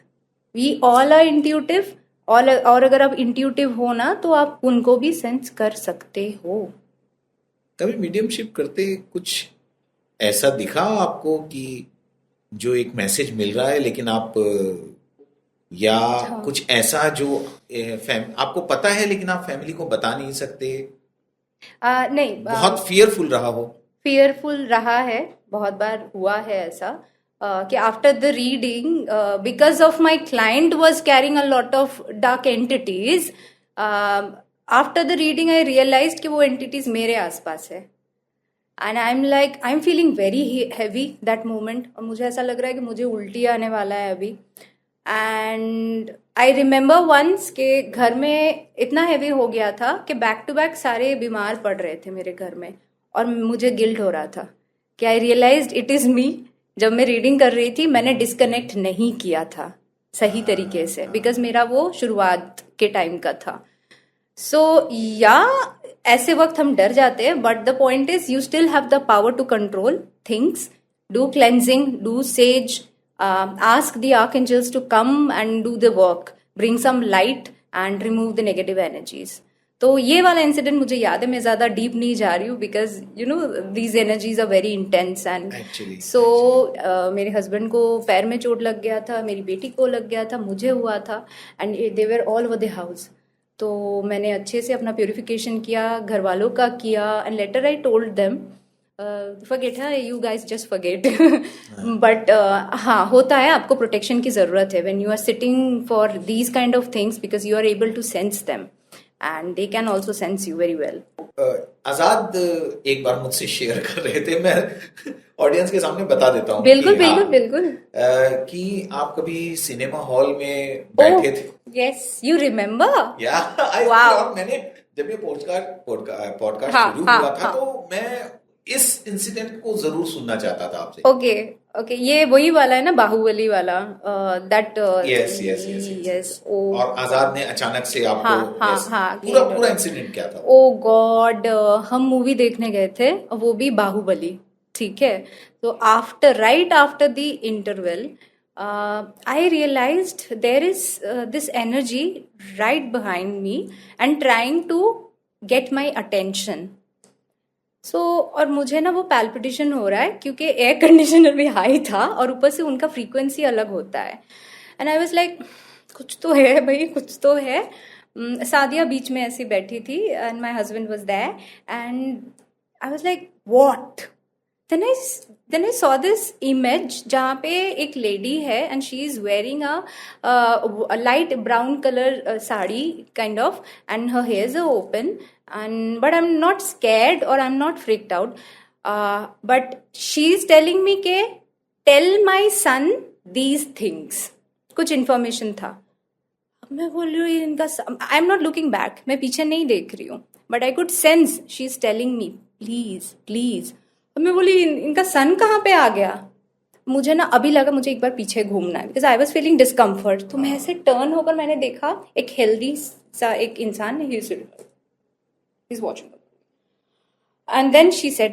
we all are intuitive, और अगर आप इंट्यूटिव हो ना तो आप उनको भी सेंस कर सकते हो. कभी मीडियमशिप करते कुछ ऐसा दिखा आपको कि जो एक मैसेज मिल रहा है लेकिन आप, या कुछ ऐसा जो आपको पता है लेकिन आप फैमिली को बता नहीं सकते, नहीं, बहुत फियरफुल रहा हो? fearful रहा है, बहुत बार हुआ है ऐसा कि after the reading, because of my client was carrying a lot of dark entities, after the reading I realized कि वो entities मेरे आसपास है, and I'm feeling very heavy that moment, और मुझे ऐसा लग रहा है कि मुझे उल्टी आने वाला है अभी. एंड आई रिमेंबर वंस के घर में इतना हैवी हो गया था कि बैक टू बैक सारे बीमार पड़ रहे थे मेरे घर में, और मुझे गिल्ट हो रहा था कि आई रियलाइज्ड इट इज़ मी. जब मैं रीडिंग कर रही थी मैंने डिस्कनेक्ट नहीं किया था सही तरीके से, बिकॉज मेरा वो शुरुआत के टाइम का था. सो या ऐसे वक्त हम डर जाते हैं, but the point is you still have the power to control things. Do cleansing, do sage, ask the archangels to come and do the work, bring some light and remove the negative energies. तो ये वाला इंसिडेंट मुझे याद है, मैं ज़्यादा डीप नहीं जा रही हूँ because you know these energies are very intense. And so मेरे हस्बैंड को पैर में चोट लग गया था, मेरी बेटी को लग गया था, मुझे हुआ था, and they were all over the house. तो मैंने अच्छे से अपना प्योरिफिकेशन किया, घर वालों का किया, and later I told them forget है, you guys just forget. But हाँ, होता है, आपको प्रोटेक्शन की ज़रूरत है when you are sitting for these kind of things, because you are able to sense them and they can also sense you very well. Azad एक बार मुझसे शेयर कर रहे थे, मैं ऑडियंस के सामने बता देता हूँ. बिल्कुल बिल्कुल बिल्कुल. कि आप कभी सिनेमा हॉल में बैठे थे. Yes, you remember. या वाओ. मैंने जब ये पॉडकास्ट शुरू हुआ था तो मैं इस इंसिडेंट को जरूर सुनना चाहता था आपसे. ओके ओके, ये वही वाला है ना, बाहुबली वाला, that. Yes yes yes yes. और आजाद ने अचानक से आपको, हाँ, पूरा इंसिडेंट क्या था? ओ गॉड, हम मूवी देखने गए थे, वो भी बाहुबली, ठीक है. तो right after the interval I realized there is this energy right behind me and trying to get my attention. सो और मुझे ना वो पैल्पिटेशन हो रहा है क्योंकि एयर कंडीशनर भी हाई था और ऊपर से उनका फ्रीक्वेंसी अलग होता है. एंड आई वाज लाइक कुछ तो है भाई, कुछ तो है. सादिया बीच में ऐसी बैठी थी and my husband was there and I was like what. Then I saw this image जहाँ पे एक लेडी है and she is wearing a light brown colour sari kind of, and her hairs are open. And but I'm not scared or I'm not freaked out, but she's telling me के tell my son these things. कुछ information था. अब मैं बोल रही हूँ इनका, I'm not looking back, मैं पीछे नहीं देख रही हूँ, but I could sense she's telling me please please. अब मैं बोली इनका सन कहाँ पे आ गया. मुझे ना अभी लगा मुझे एक बार पीछे घूमना है because I was feeling discomfort. तो मैं ऐसे टर्न होकर मैंने देखा एक हेल्दी सा एक इंसान है, he's watching. And then she said,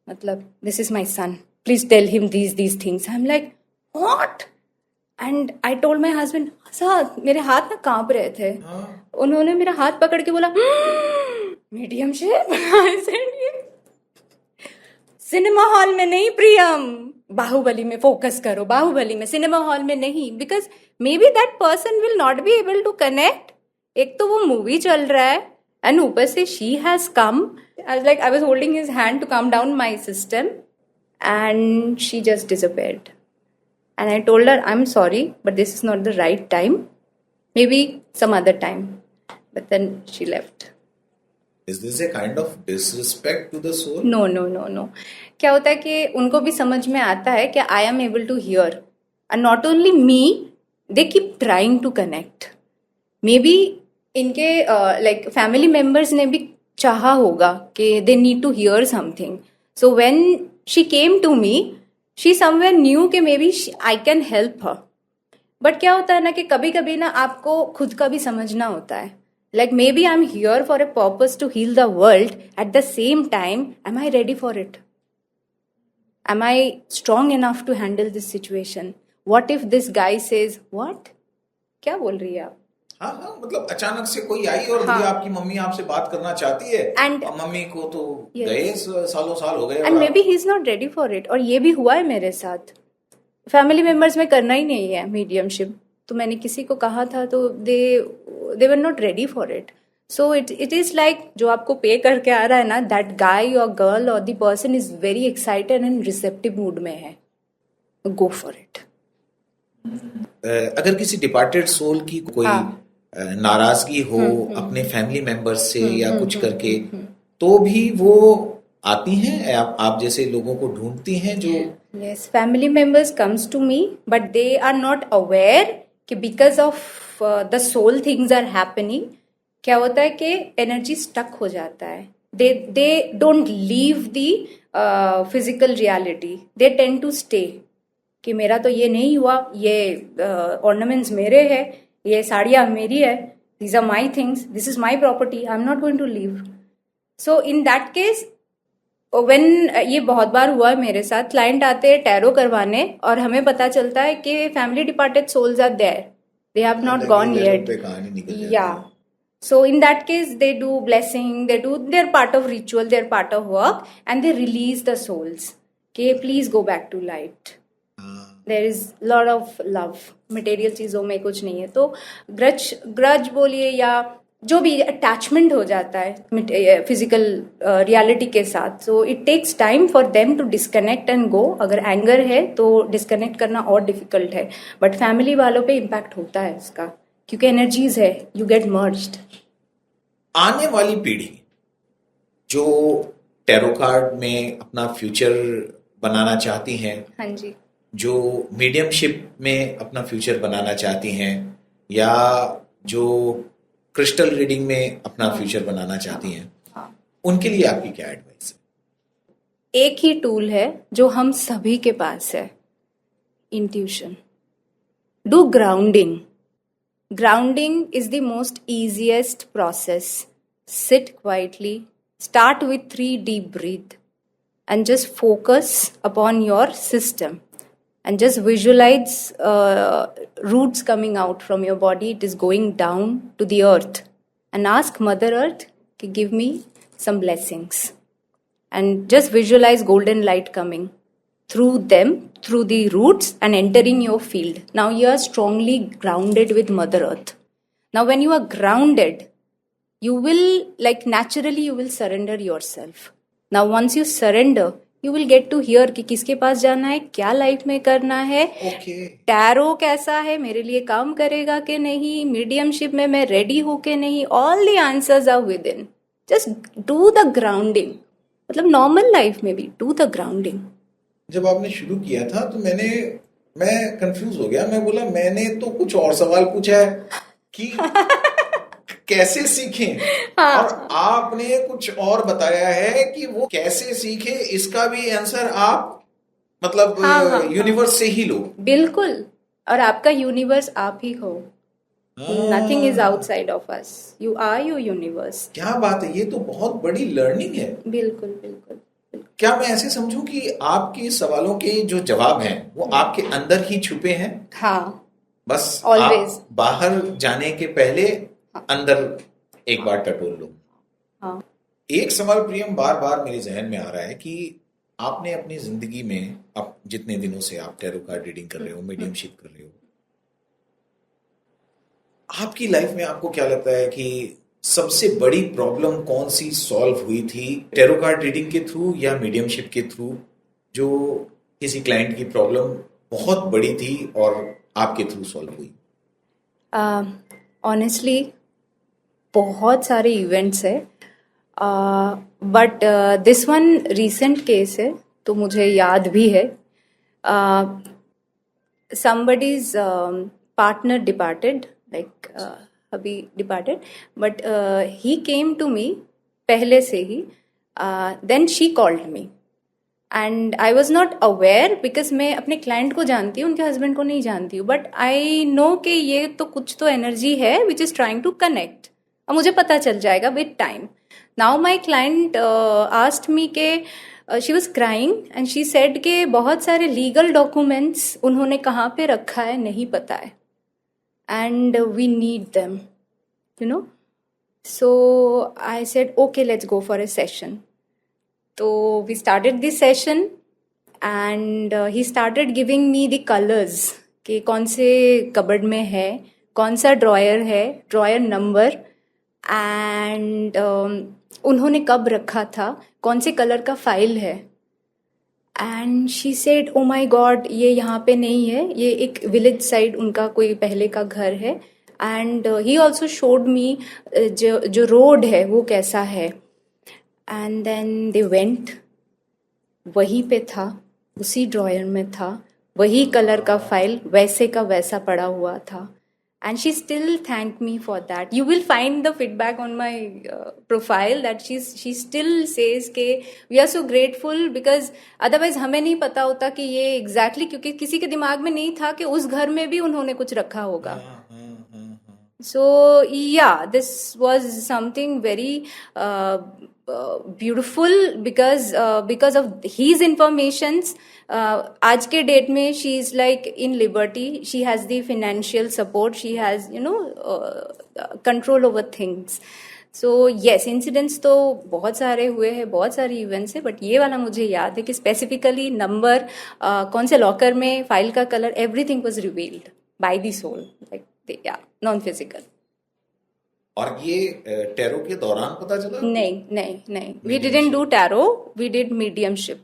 matlab, this is my son, please tell him these things. I'm like, what? And I told my husband, Azad, मेरे हाथ ना कांप रहे थे. उन्होंने मेरा हाथ पकड़ के बोला mediumship. I said, cinema hall में नहीं प्रियम, बाहुबली में फोकस करो, बाहुबली में, सिनेमा हॉल में नहीं. Because may be that person will not be able to connect. एक तो वो मूवी चल रहा है and ऊपर से she has come. I was holding his hand to calm down my system and she just disappeared. And I told her, I'm sorry, but this is not the right time. Maybe some other time. But then she left. Is this a kind of disrespect to the soul? No. क्या होता है कि उनको भी समझ में आता है कि I am able to hear. And not only me, they keep trying to connect. Maybe इनके लाइक फैमिली मेम्बर्स ने भी चाहा होगा कि they need to hear something. So when she came to me, she somewhere knew कि may be I can help her. But क्या होता है ना कि कभी कभी ना आपको खुद का भी समझना होता है. Like may be I am here for a purpose to heal the world, at the same time am I ready for it? Am I strong enough to handle this situation? What if this guy says what, क्या बोल रही है आप? हाँ, मतलब अचानक से कोई आई और आपकी मम्मी आपसे बात करना चाहती है, and मम्मी को तो गए सालों साल हो गए, and maybe he is not ready for it. और ये भी हुआ है मेरे साथ. फैमिली मेंबर्स में करना ही नहीं है मीडियमशिप, तो मैंने किसी को कहा था तो they were not ready for it. So it is like जो आपको पे करके आ रहा है ना, दैट गाय और गर्ल और the person is very excited and receptive mood में है, गो फॉर इट. अगर किसी डिपार्टेड सोल की कोई हाँ. नाराजगी हो अपने फैमिली मेंबर्स से या कुछ करके, तो भी वो आती हैं, आप जैसे लोगों को ढूंढती हैं जो. Yes, family members comes to me, but they are not aware कि because of the soul things are happening, क्या होता है कि energy stuck हो जाता है. They don't leave the physical reality. They tend to stay. कि मेरा तो ये नहीं हुआ, ये ornaments मेरे हैं, ये साड़ियाँ मेरी है, these are my things, this is my property, I'm not going to leave. So in that case, when ये बहुत बार हुआ है मेरे साथ, क्लाइंट आते हैं टैरो करवाने और हमें पता चलता है कि family departed souls are there, they have not gone yet. या so in that case they do blessing, they do their part of ritual, their part of work, and they release the souls कि please go back to light. There is lot of love, material चीज़ों में कुछ नहीं है. तो ग्रज बोलिए या जो भी अटैचमेंट हो जाता है फिजिकल रियलिटी के साथ, so it takes time for them to disconnect and go. अगर एंगर है तो डिस्कनेक्ट करना और डिफिकल्ट है, बट फैमिली वालों पे इम्पैक्ट होता है इसका, क्योंकि एनर्जीज है, यू गेट मर्ज्ड. आने वाली पीढ़ी जो टैरो कार्ड में अपना फ्यूचर बनाना चाहती हैं, हाँ जी, जो मीडियमशिप में अपना फ्यूचर बनाना चाहती हैं, या जो क्रिस्टल रीडिंग में अपना फ्यूचर बनाना चाहती हैं, उनके लिए आपकी क्या एडवाइस है? एक ही टूल है जो हम सभी के पास है, intuition. Do grounding. Grounding is the most easiest process. Sit quietly, start with 3 deep breath and just focus upon your system and just visualize roots coming out from your body. It is going down to the earth, and ask Mother Earth to give me some blessings, and just visualize golden light coming through them, through the roots, and entering your field. Now you are strongly grounded with Mother Earth. Now when you are grounded, you will, like naturally you will surrender yourself. Now once you surrender, you will get to hear कि किसके पास जाना है, क्या लाइफ में करना है, टैरो कैसा है, मेरे लिए काम करेगा कि नहीं, मीडियमशिप में मैं रेडी हूँ कि नहीं. All the answers are within. Just do the grounding. मतलब नॉर्मल लाइफ में भी डू द ग्राउंडिंग. जब आपने शुरू किया था तो मैं कंफ्यूज हो गया. मैं बोला मैंने तो कुछ और सवाल पूछा है कि कैसे सीखें, हाँ. और आपने कुछ और बताया है कि वो कैसे सीखे, इसका भी आंसर आप मतलब यूनिवर्स से ही लो. बिल्कुल. और आपका यूनिवर्स आप ही हो. Nothing is outside of us. You are your universe. क्या बात है, ये तो बहुत बड़ी लर्निंग है. बिल्कुल बिल्कुल. क्या मैं ऐसे समझूं कि आपके सवालों के जो जवाब हैं वो आपके अंदर ही छुपे हैं? हाँ, बस ऑलवेज. आप बाहर जाने के पहले अंदर एक बार टटोल लो. हाँ. एक सवाल प्रियम बार बार मेरे जहन में आ रहा है कि आपने अपनी जिंदगी में, अब जितने दिनों से आप टैरो कार्ड रीडिंग कर रहे हो, मीडियमशिप कर रहे हो, आपकी लाइफ में आपको क्या लगता है कि सबसे बड़ी प्रॉब्लम कौन सी सॉल्व हुई थी टैरो कार्ड रीडिंग के थ्रू या मीडियमशिप के थ्रू, जो किसी क्लाइंट की प्रॉब्लम बहुत बड़ी थी और आपके थ्रू सॉल्व हुई? ऑनेस्टली बहुत सारे इवेंट्स है, but this one recent case है तो मुझे याद भी है. somebody's partner departed, like अभी departed, but he came to me पहले से ही. Then she called me and I was not aware, because मैं अपने क्लाइंट को जानती हूँ, उनके हस्बैंड को नहीं जानती हूँ, बट आई नो कि ये तो कुछ तो एनर्जी है which is trying to connect, और मुझे पता चल जाएगा with time. Now my client asked me के she was crying and she said के बहुत सारे लीगल डॉक्यूमेंट्स उन्होंने कहाँ पे रखा है नहीं पता है, and we need them, you know. So I said, okay, let's go for a session. So we started this session and he started giving me the colors कि कौन से कबर्ड में है, कौन सा ड्रॉयर है, ड्रॉयर नंबर, एंड उन्होंने कब रखा था, कौन से कलर का फाइल है. And she said oh my god, ये यहाँ पे नहीं है, ये एक विलेज साइड उनका कोई पहले का घर है. And he also showed me जो रोड है वो कैसा है. एंड देन दे वेंट, वहीं पे था, उसी ड्रॉयर में था, वही कलर का फाइल वैसे का वैसा पड़ा हुआ था. And she still thanked me for that. You will find the feedback on my profile that she still says कि we are so grateful because otherwise हमें नहीं पता होता कि ये exactly, क्योंकि किसी के दिमाग में नहीं था कि उस घर में भी उन्होंने कुछ रखा होगा. So yeah, this was something very beautiful because of his informations. आज के डेट में she is like in liberty, she has the financial support, she has control over things. So yes, incidents तो बहुत सारे हुए हैं, बहुत सारे इवेंट्स है, बट ये वाला मुझे याद है कि स्पेसिफिकली नंबर, कौन से लॉकर में, फाइल का colour, everything was revealed by the soul, like non physical. और ये टैरो के दौरान पता चला? नहीं, we didn't do tarot, we did mediumship.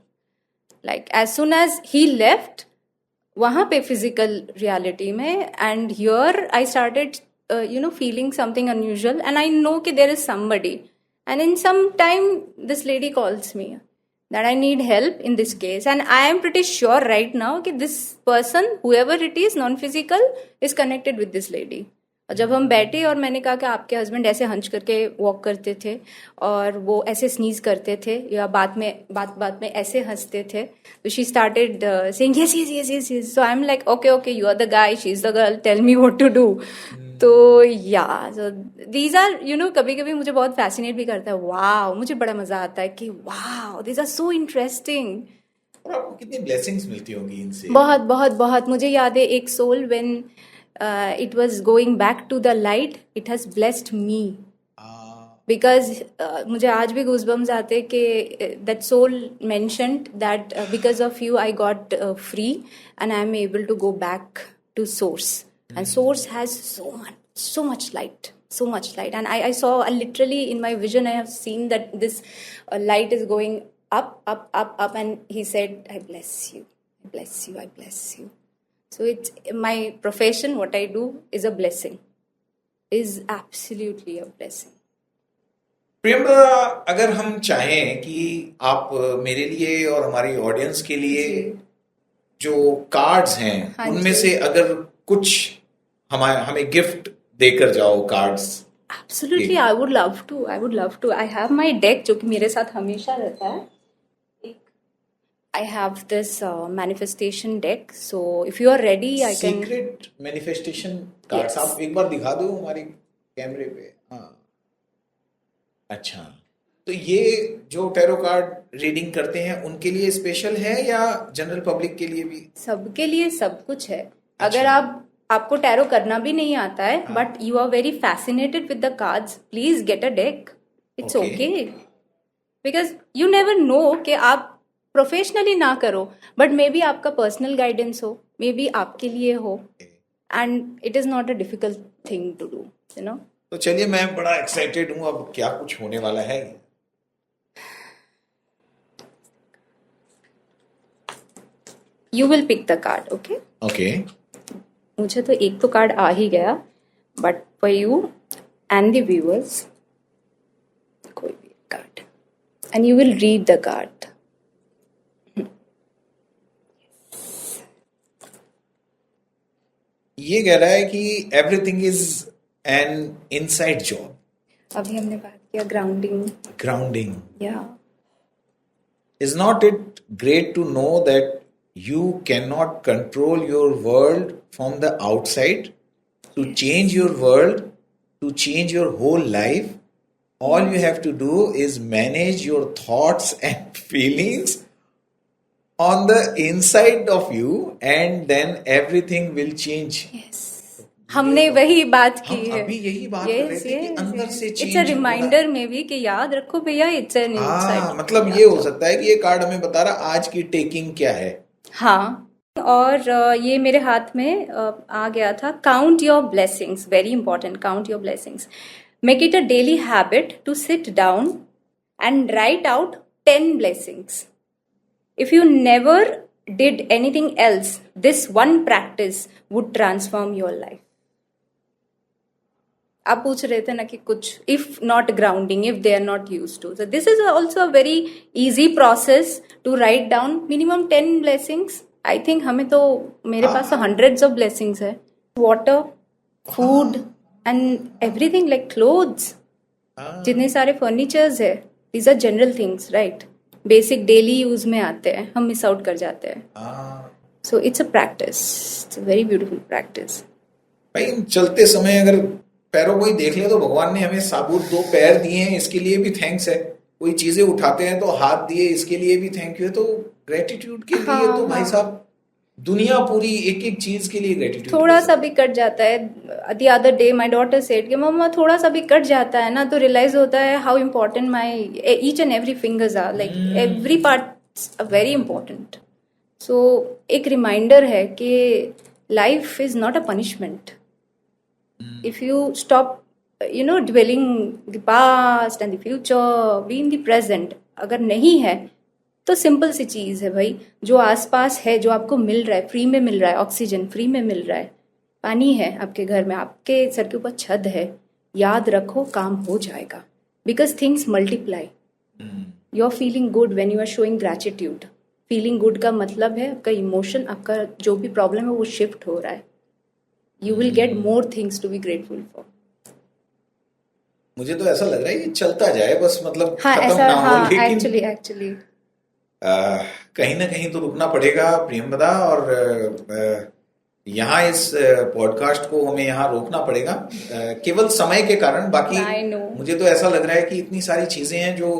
Like as soon as he left, वहाँ पे physical reality में, and here I started feeling something unusual, and I know कि there is somebody, and in some time this lady calls me that I need help in this case, and I am pretty sure right now कि this person, whoever it is, non-physical, is connected with this lady. और जब हम बैठे और मैंने कहा कि आपके हस्बैंड ऐसे हंच करके वॉक करते थे और वो ऐसे स्नीज करते थे या बात में ऐसे हंसते थे, तो she started saying yes yes yes yes yes. So I am like okay you are the guy, she is the girl, tell me what to do. तो या सो दीज आर कभी कभी मुझे बहुत फैसिनेट भी करता है. वाओ, मुझे बड़ा मजा आता है कि wow, these are so interesting. और आपको कितनी ब्लेसिंग्स मिलती होंगी इनसे? बहुत बहुत बहुत. मुझे याद है एक soul when it was going back to the light, it has blessed me. Because मुझे आज भी goosebumps आते कि that soul mentioned that because of you I got free and I am able to go back to source. And source has so much light, and I saw literally in my vision, I have seen that this light is going up, and he said, I bless you, I bless you, I bless you. So it's my profession, what I do is a blessing, is absolutely a blessing. Priyambada, अगर हम चाहें कि आप मेरे लिए और हमारी ऑडियंस के लिए जो कार्ड्स हैं उनमें से अगर कुछ हमें गिफ्ट देकर जाओ cards. Absolutely, I would love to. I have my deck जो कि मेरे साथ हमेशा रहता है. I have this manifestation deck, so if you are ready, I can. Secret manifestation cards. आप एक बार दिखा दो हमारे कैमरे पे. हाँ, अच्छा. तो ये जो टैरो कार्ड रीडिंग करते हैं उनके लिए स्पेशल है या जनरल पब्लिक के लिए भी? सबके लिए सब कुछ है. अगर आपको टैरो करना भी नहीं आता है, but you are very fascinated with the cards, please get a deck. It's okay, because you never know कि आप प्रोफेशनली ना करो, बट मे बी आपका पर्सनल गाइडेंस हो, मे बी आपके लिए हो, and it is not a difficult thing to do, तो चलिए, मैं बड़ा एक्साइटेड हूँ, अब क्या कुछ होने वाला है. You will pick the card. Okay. मुझे तो एक तो कार्ड आ ही गया, but for you and the viewers, कोई भी card, and you will read the card. ये कह रहा है कि everything is an inside job. अभी हमने बात किया grounding. Yeah is not it great to know that you can not control your world from the outside. To change your world, to change your whole life, all you have to do is manage your thoughts and feelings on the inside of you, and then everything will change. Yes. हमने वही बात की है. अभी यही बात कर रहे थे कि अंदर से चेंज. इट्स अ रिमाइंडर में भी कि याद रखो भैया, इट्स एन इनसाइड. मतलब ये हो सकता है कि ये कार्ड हमें बता रहा आज की टेकिंग क्या है. हाँ, और ये मेरे हाथ में आ गया था. Count your blessings, very important. Count your blessings. Make it a daily habit to sit down and write out 10 blessings. If you never did anything else, this one practice would transform your life. आप पूछ रहे थे ना कि कुछ if not grounding, if they are not used to. So this is also a very easy process to write down minimum 10 blessings. I think हमें तो मेरे पास तो hundreds of blessings है. Water, food and everything like clothes. जितने सारे furnitures है. These are general things, right? Basic daily use में आते हैं. हम miss out कर जाते हैं. So it's a practice. It's a very beautiful practice. भाई चलते समय अगर पैरों को ही देख ले तो भगवान ने हमें साबुत 2 पैर दिए हैं, इसके लिए भी थैंक्स है. कोई चीजें उठाते हैं तो हाथ दिए, इसके लिए भी थैंक यू है. तो ग्रेटिट्यूड के लिए तो भाई साहब दुनिया पूरी एक एक चीज के लिए ग्रेटिट्यूड. थोड़ा सा भी कट जाता है. The other day my daughter said कि मम्मा थोड़ा सा भी कट जाता है ना तो रियलाइज होता है how important my each and every fingers are. Like every part are very important. So एक रिमाइंडर है कि life is not a punishment. If you stop, dwelling the past and the future, be in the present. अगर नहीं है तो सिंपल सी चीज है भाई, जो आसपास है, जो आपको मिल रहा है, फ्री में मिल रहा है, ऑक्सीजन फ्री में मिल रहा है, पानी है आपके घर में, आपके सर के ऊपर छत है, याद रखो काम हो जाएगा. Because things multiply. You are feeling good when you are showing gratitude. Feeling good का मतलब है आपका इमोशन, आपका जो भी प्रॉब्लम है वो शिफ्ट हो रहा है. You will get more things to be grateful for. मुझे तो ऐसा लग रहा है कि चलता जाए बस, मतलब हाँ, खत्म ऐसा, ना हो. हाँ, लेकिन actually. कहीं ना कहीं तो रुकना पड़ेगा प्रियंवदा. और यहाँ इस पॉडकास्ट को हमें यहाँ रोकना पड़ेगा केवल समय के कारण. बाकी मुझे तो ऐसा लग रहा है कि इतनी सारी चीजें हैं जो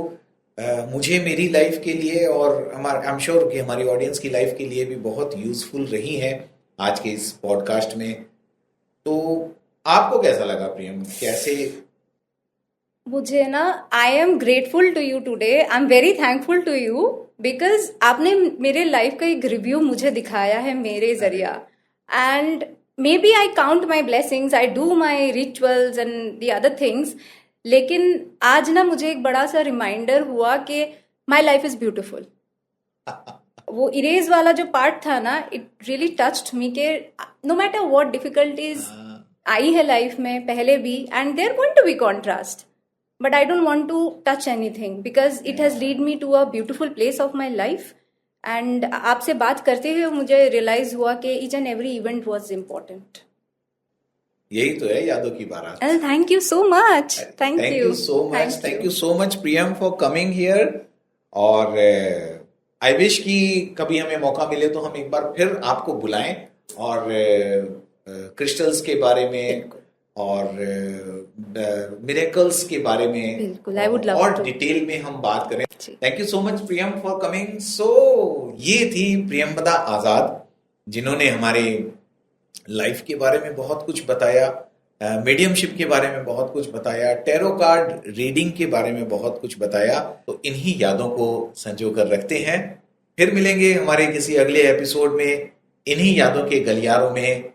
मुझे मेरी लाइफ के लिए और आई एम श्योर कि हमारी ऑडियंस की लाइफ के लिए भी बहुत यूजफुल रही हैं आज के इस पॉडकास्ट में. तो आपको कैसा लगा प्रियम? कैसे? मुझे ना, I am grateful to you today. I am very thankful to you because आपने मेरे लाइफ का एक रिव्यू मुझे दिखाया है मेरे जरिया. And may be I count my blessings, I do my rituals and the other things. लेकिन आज ना मुझे एक बड़ा सा रिमाइंडर हुआ कि माई लाइफ इज ब्यूटिफुल. वो इरेज वाला जो पार्ट था ना, इट रियली टच्ड मी के no matter what difficulties I है लाइफ में पहले भी, and there going to be contrast, but I don't want to touch anything because it has lead me to a beautiful place of my life. एंड आपसे बात करते हुए मुझे रियलाइज हुआ कि each and every event was important. यही तो है यादों की बारात. Thank you so much. Thank you so much Priyam for coming here. और आई विश कि कभी हमें मौका मिले तो हम एक बार फिर आपको बुलाएं और क्रिस्टल्स के बारे में और मिरेकल्स के बारे में बिल्कुल, I would love और to. डिटेल में हम बात करें. Thank you so much Priyam for coming. So ये थी प्रियंवदा आजाद जिन्होंने हमारे लाइफ के बारे में बहुत कुछ बताया, मीडियमशिप के बारे में बहुत कुछ बताया, टैरो कार्ड रीडिंग के बारे में बहुत कुछ बताया. तो इन्हीं यादों को संजो कर रखते हैं. फिर मिलेंगे हमारे किसी अगले एपिसोड में इन्हीं यादों के गलियारों में,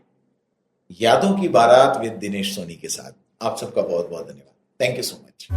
यादों की बारात विद दिनेश सोनी के साथ. आप सबका बहुत बहुत धन्यवाद. Thank you so much.